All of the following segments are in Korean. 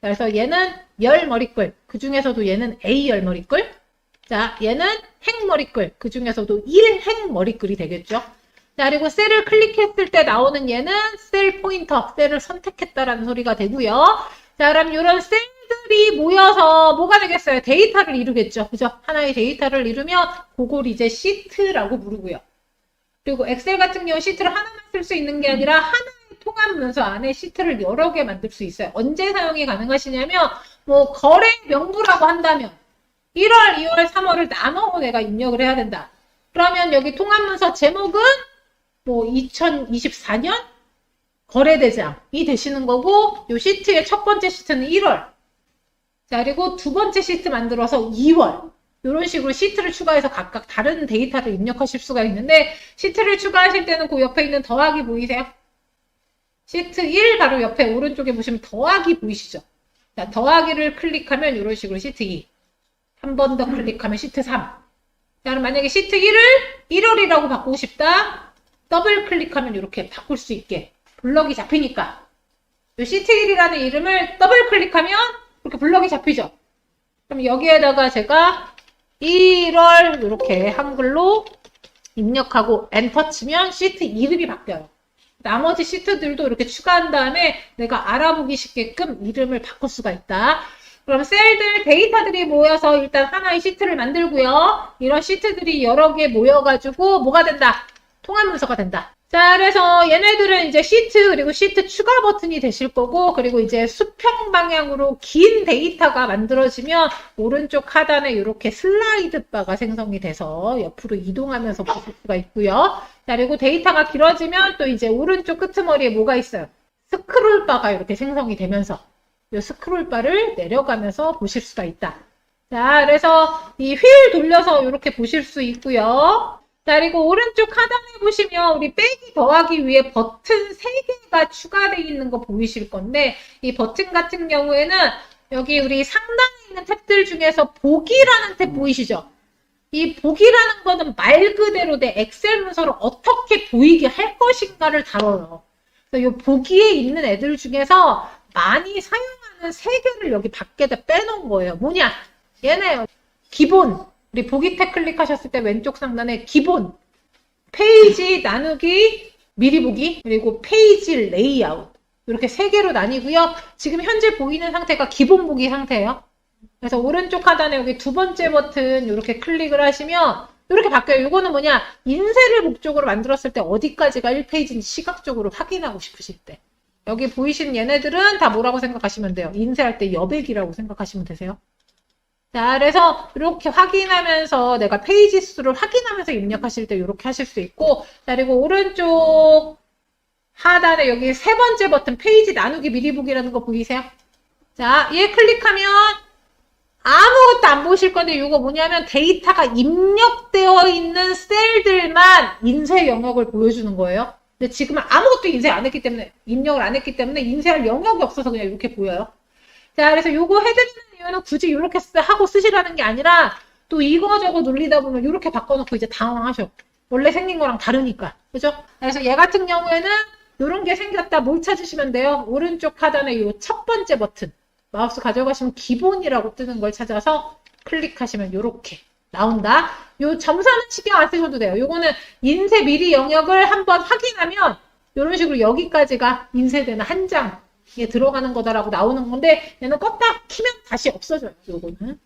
그래서 얘는 열 머리끌, 그 중에서도 얘는 A 열 머리끌. 자, 얘는 행 머리끌, 그 중에서도 1행 머리끌이 되겠죠. 자, 그리고 셀을 클릭했을 때 나오는 얘는 셀 포인터, 셀을 선택했다라는 소리가 되고요. 자, 그럼 이런 셀들이 모여서 뭐가 되겠어요? 데이터를 이루겠죠. 그죠? 하나의 데이터를 이루면 그걸 이제 시트라고 부르고요. 그리고 엑셀 같은 경우 시트를 하나만 쓸 수 있는 게 아니라 하나의 통합 문서 안에 시트를 여러 개 만들 수 있어요. 언제 사용이 가능하시냐면 뭐 거래 명부라고 한다면 1월, 2월, 3월을 나눠 내가 입력을 해야 된다. 그러면 여기 통합 문서 제목은 뭐 2024년 거래대장이 되시는 거고, 요 시트의 첫 번째 시트는 1월. 자, 그리고 두 번째 시트 만들어서 2월. 이런 식으로 시트를 추가해서 각각 다른 데이터를 입력하실 수가 있는데, 시트를 추가하실 때는 그 옆에 있는 더하기 보이세요? 시트 1 바로 옆에 오른쪽에 보시면 더하기 보이시죠? 자, 더하기를 클릭하면 이런 식으로 시트 2. 한 번 더 클릭하면 시트 3. 자, 그럼 만약에 시트 1을 1월이라고 바꾸고 싶다. 더블 클릭하면 이렇게 바꿀 수 있게 블럭이 잡히니까 이 시트 1이라는 이름을 더블 클릭하면 이렇게 블럭이 잡히죠. 그럼 여기에다가 제가 1월 이렇게 한글로 입력하고 엔터 치면 시트 이름이 바뀌어요. 나머지 시트들도 이렇게 추가한 다음에 내가 알아보기 쉽게끔 이름을 바꿀 수가 있다. 그럼 셀들, 데이터들이 모여서 일단 하나의 시트를 만들고요. 이런 시트들이 여러 개 모여가지고 뭐가 된다? 통합 문서가 된다. 자, 그래서 얘네들은 이제 시트, 그리고 시트 추가 버튼이 되실 거고, 그리고 이제 수평 방향으로 긴 데이터가 만들어지면 오른쪽 하단에 이렇게 슬라이드 바가 생성이 돼서 옆으로 이동하면서 보실 수가 있고요. 자, 그리고 데이터가 길어지면 또 이제 오른쪽 끄트머리에 뭐가 있어요? 스크롤 바가 이렇게 생성이 되면서 이 스크롤 바를 내려가면서 보실 수가 있다. 자, 그래서 이 휠 돌려서 이렇게 보실 수 있고요. 자, 그리고 오른쪽 하단에 보시면 우리 빼기 더하기 위에 버튼 3개가 추가되어 있는 거 보이실 건데, 이 버튼 같은 경우에는 여기 우리 상단에 있는 탭들 중에서 보기라는 탭 보이시죠? 이 보기라는 거는 말 그대로 내 엑셀 문서를 어떻게 보이게 할 것인가를 다뤄요. 그래서 이 보기에 있는 애들 중에서 많이 사용하는 3개를 여기 밖에다 빼놓은 거예요. 뭐냐? 얘네요. 기본. 우리 보기 탭 클릭하셨을 때 왼쪽 상단에 기본, 페이지 나누기, 미리 보기, 그리고 페이지 레이아웃. 이렇게 3개로 나뉘고요. 지금 현재 보이는 상태가 기본 보기 상태예요. 그래서 오른쪽 하단에 여기 두 번째 버튼 이렇게 클릭을 하시면 이렇게 바뀌어요. 이거는 뭐냐? 인쇄를 목적으로 만들었을 때 어디까지가 1페이지인지 시각적으로 확인하고 싶으실 때. 여기 보이시는 얘네들은 다 뭐라고 생각하시면 돼요? 인쇄할 때 여백이라고 생각하시면 되세요. 자, 그래서 이렇게 확인하면서 내가 페이지 수를 확인하면서 입력하실 때 이렇게 하실 수 있고, 자, 그리고 오른쪽 하단에 여기 세 번째 버튼 페이지 나누기 미리 보기라는 거 보이세요? 자, 얘 클릭하면 아무것도 안 보실 건데 이거 뭐냐면 데이터가 입력되어 있는 셀들만 인쇄 영역을 보여주는 거예요. 근데 지금은 아무것도 인쇄 안 했기 때문에, 입력을 안 했기 때문에 인쇄할 영역이 없어서 그냥 이렇게 보여요. 자, 그래서 요거 해드리는 이유는 굳이 이렇게 하고 쓰시라는 게 아니라 또 이거저거 눌리다 보면 이렇게 바꿔놓고 이제 당황하셔. 원래 생긴 거랑 다르니까. 그죠? 그래서 얘 같은 경우에는 이런 게 생겼다. 뭘 찾으시면 돼요? 오른쪽 하단에 요 첫 번째 버튼. 마우스 가져가시면 기본이라고 뜨는 걸 찾아서 클릭하시면 이렇게 나온다. 요 점선은 신경 안 쓰셔도 돼요. 요거는 인쇄 미리 영역을 한번 확인하면 이런 식으로 여기까지가 인쇄되는 한 장에 들어가는 거다라고 나오는 건데 얘는 껐다 키면 다시 없어져요. 요거는.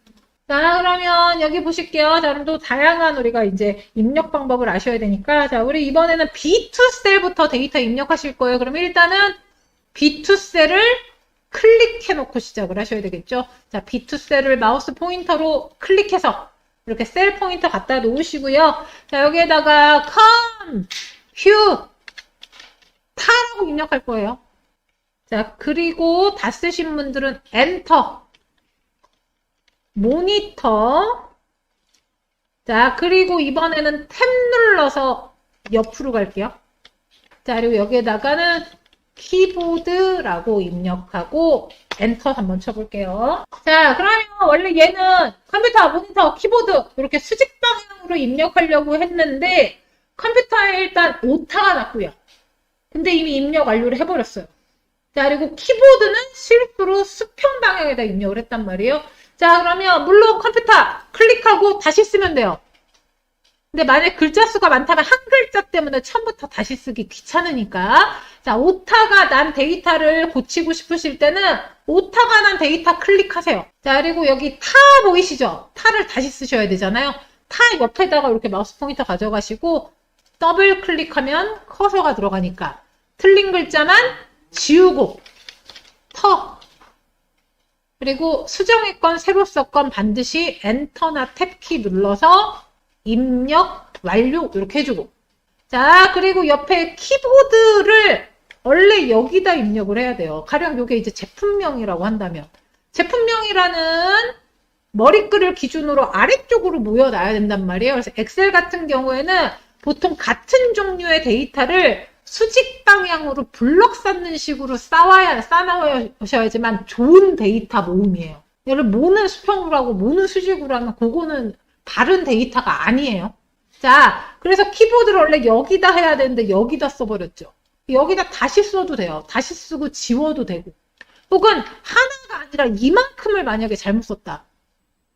자, 그러면 여기 보실게요. 자, 그럼 또 다양한 우리가 이제 입력 방법을 아셔야 되니까 자, 우리 이번에는 B2 셀부터 데이터 입력하실 거예요. 그러면 일단은 B2 셀을 클릭해 놓고 시작을 하셔야 되겠죠. 자, B2 셀을 마우스 포인터로 클릭해서 이렇게 셀 포인터 갖다 놓으시고요. 자, 여기에다가 타라고 입력할 거예요. 자, 그리고 다 쓰신 분들은 엔터, 모니터. 자, 그리고 이번에는 탭 눌러서 옆으로 갈게요. 자, 그리고 여기에다가는 키보드라고 입력하고 엔터 한번 쳐볼게요. 자, 그러면 원래 얘는 컴퓨터, 모니터, 키보드 이렇게 수직 방향으로 입력하려고 했는데 컴퓨터에 일단 오타가 났고요. 근데 이미 입력 완료를 해버렸어요. 자, 그리고 키보드는 실수로 수평 방향에다 입력을 했단 말이에요. 자, 그러면 물론 컴퓨터 클릭하고 다시 쓰면 돼요. 근데 만약 글자 수가 많다면 한 글자 때문에 처음부터 다시 쓰기 귀찮으니까. 자, 오타가 난 데이터를 고치고 싶으실 때는 오타가 난 데이터 클릭하세요. 자, 그리고 여기 타 보이시죠? 타를 다시 쓰셔야 되잖아요. 타 옆에다가 이렇게 마우스 포인터 가져가시고 더블 클릭하면 커서가 들어가니까 틀린 글자만 지우고 터. 그리고 수정했건 새로 썼건 반드시 엔터나 탭키 눌러서 입력 완료 이렇게 해주고. 자, 그리고 옆에 키보드를 원래 여기다 입력을 해야 돼요. 가령 이게 이제 제품명이라고 한다면 제품명이라는 머리글을 기준으로 아래쪽으로 모여놔야 된단 말이에요. 그래서 엑셀 같은 경우에는 보통 같은 종류의 데이터를 수직 방향으로 블럭 쌓는 식으로 쌓아놓으셔야지만 좋은 데이터 모음이에요. 얘를 모는 수평으로 하고 모는 수직으로 하면 그거는 다른 데이터가 아니에요. 자, 그래서 키보드를 원래 여기다 해야 되는데 여기다 써버렸죠. 여기다 다시 써도 돼요. 다시 쓰고 지워도 되고. 혹은 하나가 아니라 이만큼을 만약에 잘못 썼다.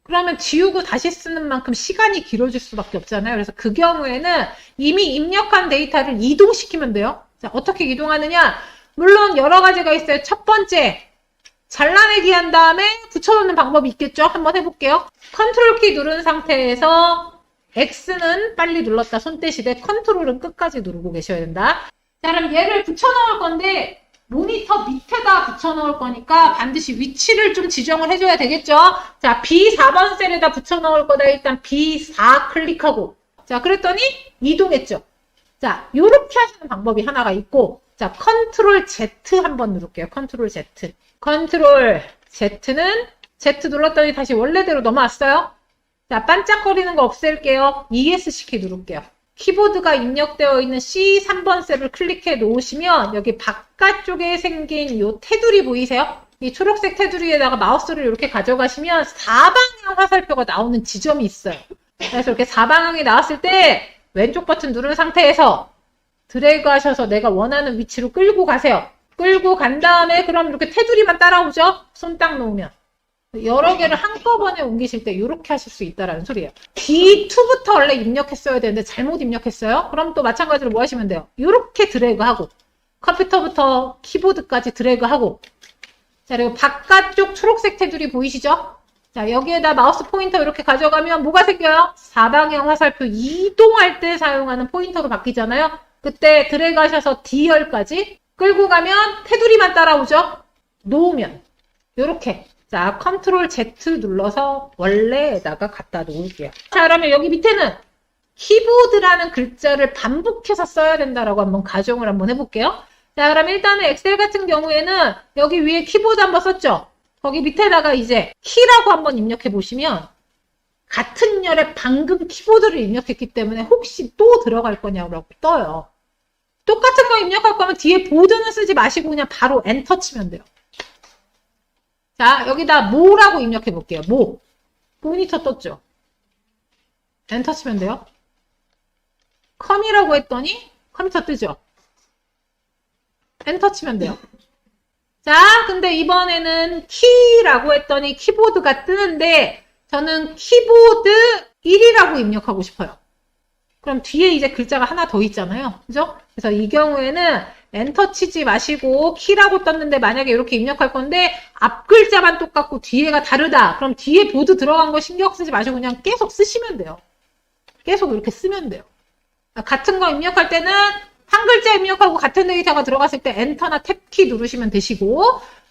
그러면 지우고 다시 쓰는 만큼 시간이 길어질 수밖에 없잖아요. 그래서 그 경우에는 이미 입력한 데이터를 이동시키면 돼요. 자, 어떻게 이동하느냐? 물론 여러 가지가 있어요. 첫 번째, 잘라내기 한 다음에 붙여놓는 방법이 있겠죠? 한번 해볼게요. 컨트롤 키 누른 상태에서 X는 빨리 눌렀다 손대시되 컨트롤은 끝까지 누르고 계셔야 된다. 자, 그럼 얘를 붙여넣을 건데 모니터 밑에다 붙여넣을 거니까 반드시 위치를 좀 지정을 해줘야 되겠죠? 자, B4번 셀에다 붙여넣을 거다. 일단 B4 클릭하고. 자, 그랬더니 이동했죠? 자, 요렇게 하시는 방법이 하나가 있고, 자, 컨트롤 Z 한번 누를게요. 컨트롤 Z. 컨트롤 Z는 Z 눌렀더니 다시 원래대로 넘어왔어요. 자, 반짝거리는 거 없앨게요. ESC 키 누를게요. 키보드가 입력되어 있는 C3번 셀을 클릭해 놓으시면 여기 바깥쪽에 생긴 요 테두리 보이세요? 이 초록색 테두리에다가 마우스를 이렇게 가져가시면 4방향 화살표가 나오는 지점이 있어요. 그래서 이렇게 4방향이 나왔을 때 왼쪽 버튼 누른 상태에서 드래그 하셔서 내가 원하는 위치로 끌고 가세요. 끌고 간 다음에 그럼 이렇게 테두리만 따라오죠? 손 딱 놓으면. 여러 개를 한꺼번에 옮기실 때 이렇게 하실 수 있다라는 소리예요. B2부터 원래 입력했어야 되는데 잘못 입력했어요? 그럼 또 마찬가지로 뭐 하시면 돼요? 이렇게 드래그하고 컴퓨터부터 키보드까지 드래그하고. 자, 그리고 바깥쪽 초록색 테두리 보이시죠? 자, 여기에다 마우스 포인터 이렇게 가져가면 뭐가 생겨요? 4방향 화살표 이동할 때 사용하는 포인터로 바뀌잖아요. 그때 드래그 하셔서 D열까지 끌고 가면 테두리만 따라오죠? 놓으면 이렇게. 자, 컨트롤 Z 눌러서 원래에다가 갖다 놓을게요. 자, 그러면 여기 밑에는 키보드라는 글자를 반복해서 써야 된다라고 한번 가정을 한번 해볼게요. 자, 그럼 일단은 엑셀 같은 경우에는 여기 위에 키보드 한번 썼죠? 거기 밑에다가 이제 키라고 한번 입력해 보시면 같은 열에 방금 키보드를 입력했기 때문에 혹시 또 들어갈 거냐고 떠요. 똑같은 거 입력할 거면 뒤에 보드는 쓰지 마시고 그냥 바로 엔터 치면 돼요. 자, 여기다 모라고 입력해 볼게요. 모. 모니터 떴죠? 엔터 치면 돼요. 컴이라고 했더니 컴퓨터 뜨죠? 엔터 치면 돼요. 자, 근데 이번에는 키라고 했더니 키보드가 뜨는데 저는 키보드 1이라고 입력하고 싶어요. 그럼 뒤에 이제 글자가 하나 더 있잖아요. 그죠? 그래서 이 경우에는 엔터 치지 마시고 키라고 떴는데 만약에 이렇게 입력할 건데 앞 글자만 똑같고 뒤에가 다르다. 그럼 뒤에 보드 들어간 거 신경 쓰지 마시고 그냥 계속 쓰시면 돼요. 계속 이렇게 쓰면 돼요. 같은 거 입력할 때는 한 글자 입력하고 같은 데이터가 들어갔을 때 엔터나 탭키 누르시면 되시고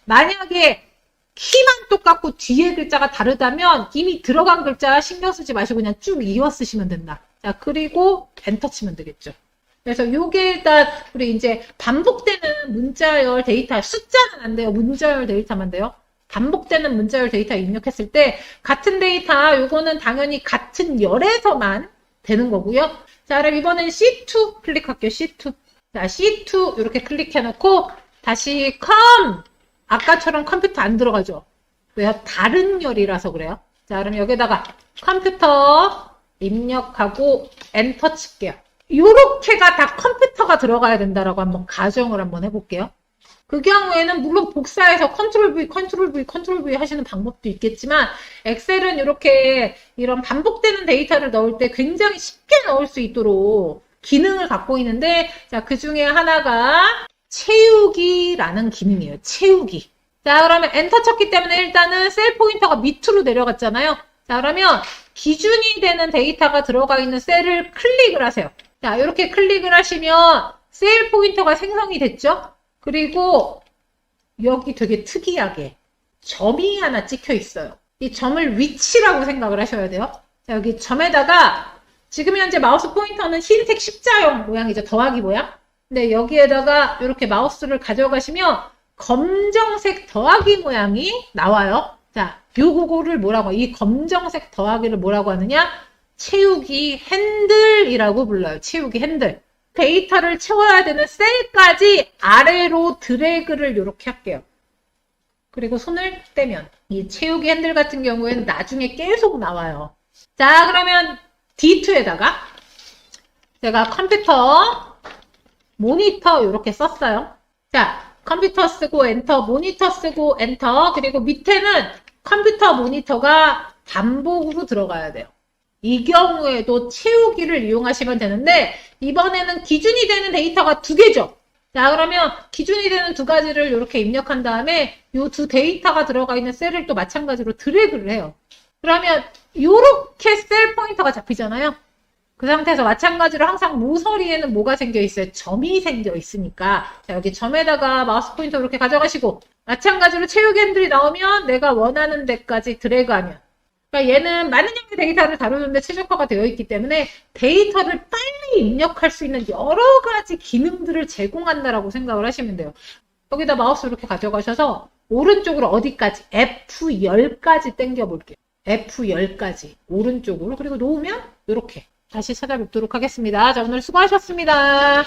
만약에 키만 똑같고 뒤에 글자가 다르다면 이미 들어간 글자 신경 쓰지 마시고 그냥 쭉 이어 쓰시면 된다. 자, 그리고 엔터 치면 되겠죠. 그래서 요게 일단 우리 이제 반복되는 문자열 데이터, 숫자는 안 돼요. 문자열 데이터만 돼요. 반복되는 문자열 데이터 입력했을 때 같은 데이터 요거는 당연히 같은 열에서만 되는 거고요. 자, 그럼 이번엔 C2 클릭할게요. C2. 자, C2 이렇게 클릭해 놓고 다시 아까처럼 컴퓨터 안 들어가죠. 왜요? 다른 열이라서 그래요. 자, 그럼 여기다가 컴퓨터 입력하고 엔터 칠게요. 요렇게가 다 컴퓨터가 들어가야 된다라고 한번 가정을 한번 해볼게요. 그 경우에는 물론 복사해서 컨트롤 V, 컨트롤 V, 컨트롤 V 하시는 방법도 있겠지만 엑셀은 이렇게 이런 반복되는 데이터를 넣을 때 굉장히 쉽게 넣을 수 있도록 기능을 갖고 있는데 자, 그 중에 하나가 채우기라는 기능이에요. 채우기. 자, 그러면 엔터 쳤기 때문에 일단은 셀 포인터가 밑으로 내려갔잖아요. 자, 그러면 기준이 되는 데이터가 들어가 있는 셀을 클릭을 하세요. 자, 이렇게 클릭을 하시면 셀 포인터가 생성이 됐죠? 그리고 여기 되게 특이하게 점이 하나 찍혀 있어요. 이 점을 위치라고 생각을 하셔야 돼요. 자, 여기 점에다가 지금 현재 마우스 포인터는 흰색 십자형 모양이죠. 더하기 모양. 근데 여기에다가 이렇게 마우스를 가져가시면 검정색 더하기 모양이 나와요. 자, 요거를 뭐라고, 이 검정색 더하기를 뭐라고 하느냐? 채우기 핸들이라고 불러요. 채우기 핸들. 데이터를 채워야 되는 셀까지 아래로 드래그를 이렇게 할게요. 그리고 손을 떼면 이 채우기 핸들 같은 경우에는 나중에 계속 나와요. 자, 그러면 D2에다가 제가 컴퓨터 모니터 이렇게 썼어요. 자, 컴퓨터 쓰고 엔터, 모니터 쓰고 엔터, 그리고 밑에는 컴퓨터 모니터가 반복으로 들어가야 돼요. 이 경우에도 채우기를 이용하시면 되는데 이번에는 기준이 되는 데이터가 두 개죠. 자, 그러면 기준이 되는 두 가지를 이렇게 입력한 다음에 이 두 데이터가 들어가 있는 셀을 또 마찬가지로 드래그를 해요. 그러면 이렇게 셀 포인터가 잡히잖아요. 그 상태에서 마찬가지로 항상 모서리에는 뭐가 생겨 있어요? 점이 생겨 있으니까 자, 여기 점에다가 마우스 포인터 이렇게 가져가시고 마찬가지로 채우기 핸들이 나오면 내가 원하는 데까지 드래그하면 그러니까 얘는 많은 양의 데이터를 다루는데 최적화가 되어 있기 때문에 데이터를 빨리 입력할 수 있는 여러 가지 기능들을 제공한다라고 생각을 하시면 돼요. 여기다 마우스 이렇게 가져가셔서 오른쪽으로 어디까지? F10까지 당겨볼게요. F10까지 오른쪽으로 그리고 놓으면 이렇게 다시 찾아뵙도록 하겠습니다. 자, 오늘 수고하셨습니다.